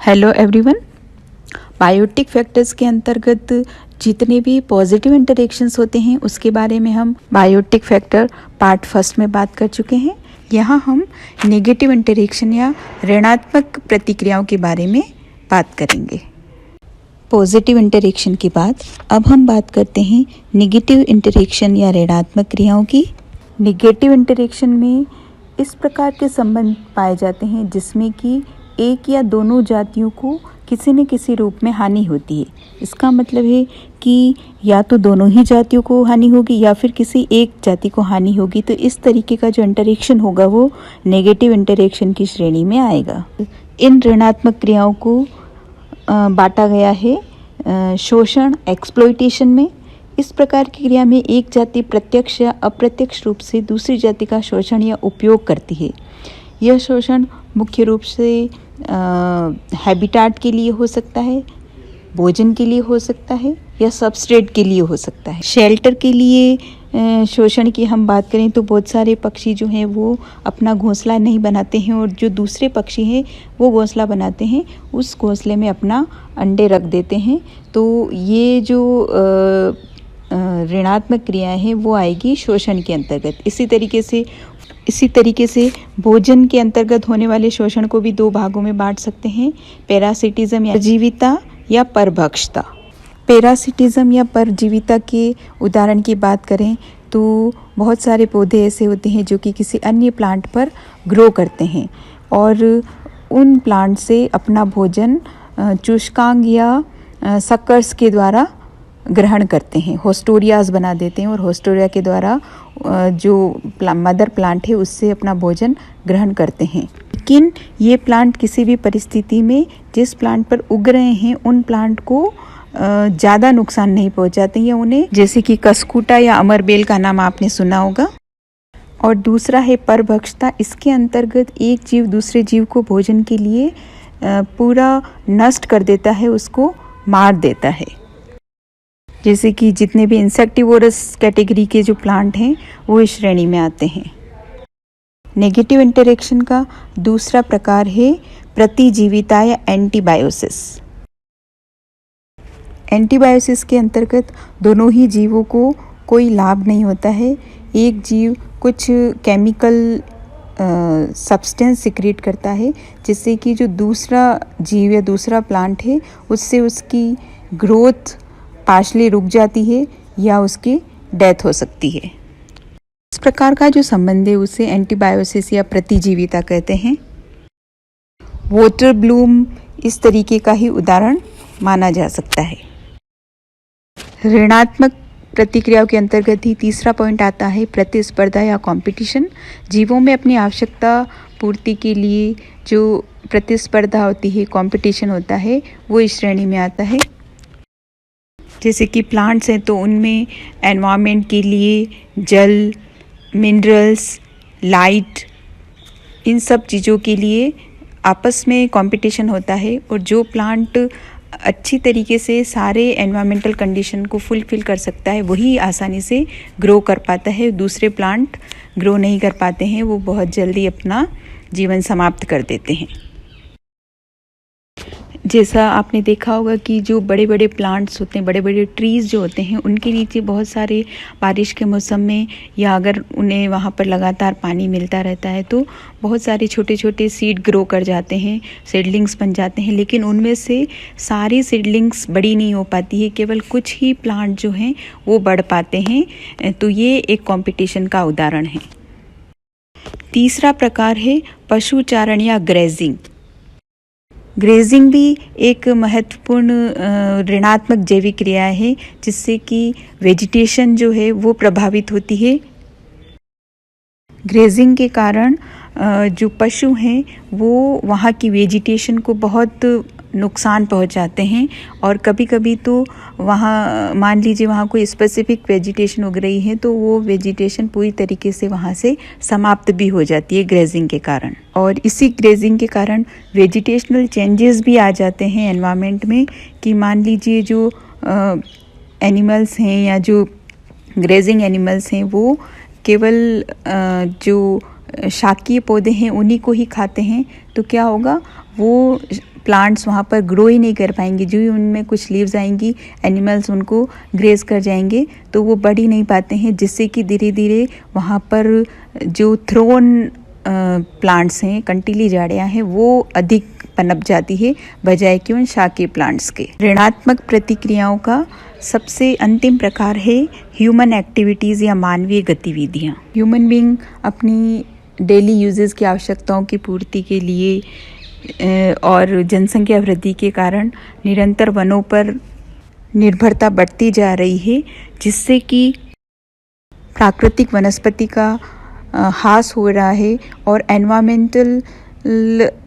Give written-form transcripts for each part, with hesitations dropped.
Hello everyone. Biotic factors के अंतर्गत जितने भी पॉजिटिव इंटरेक्शंस होते हैं उसके बारे में हम बायोटिक फैक्टर पार्ट फर्स्ट में बात कर चुके हैं। यहाँ हम नेगेटिव इंटरेक्शन या ऋणात्मक प्रतिक्रियाओं के बारे में बात करेंगे। पॉजिटिव इंटरेक्शन के बाद अब हम बात करते हैं नेगेटिव इंटरेक्शन या ऋणात्मक क्रियाओं की। नेगेटिव इंटरेक्शन में इस प्रकार के संबंध पाए जाते हैं जिसमें कि एक या दोनों जातियों को किसी न किसी रूप में हानि होती है। इसका मतलब है कि या तो दोनों ही जातियों को हानि होगी या फिर किसी एक जाति को हानि होगी। तो इस तरीके का जो इंटरेक्शन होगा वो नेगेटिव इंटरेक्शन की श्रेणी में आएगा। इन ऋणात्मक क्रियाओं को बांटा गया है शोषण एक्सप्लॉयटेशन में। इस प्रकार की क्रिया में एक जाति प्रत्यक्ष या अप्रत्यक्ष रूप से दूसरी जाति का शोषण या उपयोग करती है। यह शोषण मुख्य रूप से हैबिटाट के लिए हो सकता है, भोजन के लिए हो सकता है या सबस्ट्रेट के लिए हो सकता है। शेल्टर के लिए शोषण की हम बात करें तो बहुत सारे पक्षी जो हैं वो अपना घोंसला नहीं बनाते हैं और जो दूसरे पक्षी हैं वो घोंसला बनाते हैं, उस घोंसले में अपना अंडे रख देते हैं। तो ये जो ऋणात्मक क्रियाएं हैं वो आएगी शोषण के अंतर्गत। इसी तरीके से भोजन के अंतर्गत होने वाले शोषण को भी दो भागों में बांट सकते हैं, पैरासिटिज्म या परजीविता या परभक्षता। पैरासिटिज्म या परजीविता के उदाहरण की बात करें तो बहुत सारे पौधे ऐसे होते हैं जो कि किसी अन्य प्लांट पर ग्रो करते हैं और उन प्लांट से अपना भोजन चूषकांग या सकर्स के द्वारा ग्रहण करते हैं, होस्टोरियाज बना देते हैं और होस्टोरिया के द्वारा जो मदर प्लांट है उससे अपना भोजन ग्रहण करते हैं। लेकिन ये प्लांट किसी भी परिस्थिति में जिस प्लांट पर उग रहे हैं उन प्लांट को ज़्यादा नुकसान नहीं पहुंचाते हैं उन्हें, जैसे कि कसकूटा या अमरबेल का नाम आपने सुना होगा। और दूसरा है परभक्षता। इसके अंतर्गत एक जीव दूसरे जीव को भोजन के लिए पूरा नष्ट कर देता है, उसको मार देता है। जैसे कि जितने भी इंसेक्टिवोरस कैटेगरी के जो प्लांट हैं वो इस श्रेणी में आते हैं। नेगेटिव इंटरेक्शन का दूसरा प्रकार है प्रतिजीविता या एंटीबायोसिस। एंटीबायोसिस के अंतर्गत दोनों ही जीवों को कोई लाभ नहीं होता है। एक जीव कुछ केमिकल सब्सटेंस सिक्रेट करता है जिससे कि जो दूसरा जीव या दूसरा प्लांट है उससे उसकी ग्रोथ पार्शली रुक जाती है या उसकी डेथ हो सकती है। इस प्रकार का जो संबंध है उसे एंटीबायोसिस या प्रतिजीविता कहते हैं। वाटर ब्लूम इस तरीके का ही उदाहरण माना जा सकता है। ऋणात्मक प्रतिक्रियाओं के अंतर्गत ही तीसरा पॉइंट आता है प्रतिस्पर्धा या कंपटीशन। जीवों में अपनी आवश्यकता पूर्ति के लिए जो प्रतिस्पर्धा होती है, कंपटीशन होता है, वो इस श्रेणी में आता है। जैसे कि प्लांट्स हैं तो उनमें एनवायरनमेंट के लिए जल, मिनरल्स, लाइट, इन सब चीज़ों के लिए आपस में कंपटीशन होता है और जो प्लांट अच्छी तरीके से सारे एनवायरमेंटल कंडीशन को फुलफिल कर सकता है वही आसानी से ग्रो कर पाता है। दूसरे प्लांट ग्रो नहीं कर पाते हैं, वो बहुत जल्दी अपना जीवन समाप्त कर देते हैं। जैसा आपने देखा होगा कि जो बड़े बड़े प्लांट्स होते हैं, बड़े बड़े ट्रीज़ जो होते हैं, उनके नीचे बहुत सारे बारिश के मौसम में या अगर उन्हें वहाँ पर लगातार पानी मिलता रहता है तो बहुत सारे छोटे छोटे सीड ग्रो कर जाते हैं, सीडलिंग्स बन जाते हैं। लेकिन उनमें से सारी सीडलिंग्स बड़ी नहीं हो पाती है, केवल कुछ ही प्लांट जो हैं वो बढ़ पाते हैं। तो ये एक कंपटीशन का उदाहरण है। तीसरा प्रकार है पशुचारण या ग्रेजिंग। ग्रेजिंग भी एक महत्वपूर्ण ऋणात्मक जैविक क्रिया है जिससे कि वेजिटेशन जो है वो प्रभावित होती है। ग्रेजिंग के कारण जो पशु हैं वो वहाँ की वेजिटेशन को बहुत नुकसान पहुँचाते हैं और कभी कभी तो वहाँ मान लीजिए वहाँ कोई स्पेसिफिक वेजिटेशन उग रही है तो वो वेजिटेशन पूरी तरीके से वहाँ से समाप्त भी हो जाती है ग्रेजिंग के कारण। और इसी ग्रेजिंग के कारण वेजिटेशनल चेंजेस भी आ जाते हैं एनवायरनमेंट में कि मान लीजिए जो एनिमल्स हैं या जो ग्रेजिंग एनिमल्स हैं वो केवल जो शाकीय पौधे हैं उन्हीं को ही खाते हैं, तो क्या होगा, वो प्लांट्स वहाँ पर ग्रो ही नहीं कर पाएंगे। जो ही उनमें कुछ लीव्स आएंगी, एनिमल्स उनको ग्रेज कर जाएंगे, तो वो बढ़ ही नहीं पाते हैं, जिससे कि धीरे धीरे वहाँ पर जो थ्रोन प्लांट्स हैं, कंटीली झाड़ियाँ हैं, वो अधिक पनप जाती है बजाय कि उन शाकीय प्लांट्स के। ऋणात्मक प्रतिक्रियाओं का सबसे अंतिम प्रकार है ह्यूमन एक्टिविटीज़ या मानवीय गतिविधियाँ। ह्यूमन बीइंग अपनी डेली यूजेस की आवश्यकताओं की पूर्ति के लिए और जनसंख्या वृद्धि के कारण निरंतर वनों पर निर्भरता बढ़ती जा रही है, जिससे कि प्राकृतिक वनस्पति का ह्रास हो रहा है और एनवायरमेंटल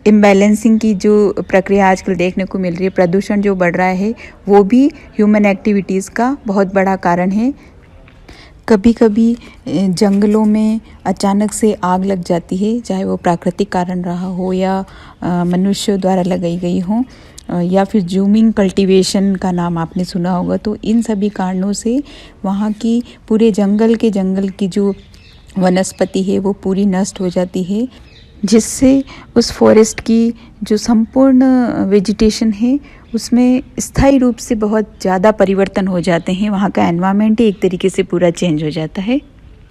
इम्बैलेंसिंग की जो प्रक्रिया आजकल देखने को मिल रही है, प्रदूषण जो बढ़ रहा है, वो भी ह्यूमन एक्टिविटीज़ का बहुत बड़ा कारण है। कभी कभी जंगलों में अचानक से आग लग जाती है, चाहे वो प्राकृतिक कारण रहा हो या मनुष्यों द्वारा लगाई गई हो, या फिर जूमिंग कल्टीवेशन का नाम आपने सुना होगा। तो इन सभी कारणों से वहाँ की पूरे जंगल की जो वनस्पति है वो पूरी नष्ट हो जाती है, जिससे उस फॉरेस्ट की जो संपूर्ण वेजिटेशन है उसमें स्थायी रूप से बहुत ज़्यादा परिवर्तन हो जाते हैं। वहाँ का एनवायरनमेंट ही एक तरीके से पूरा चेंज हो जाता है।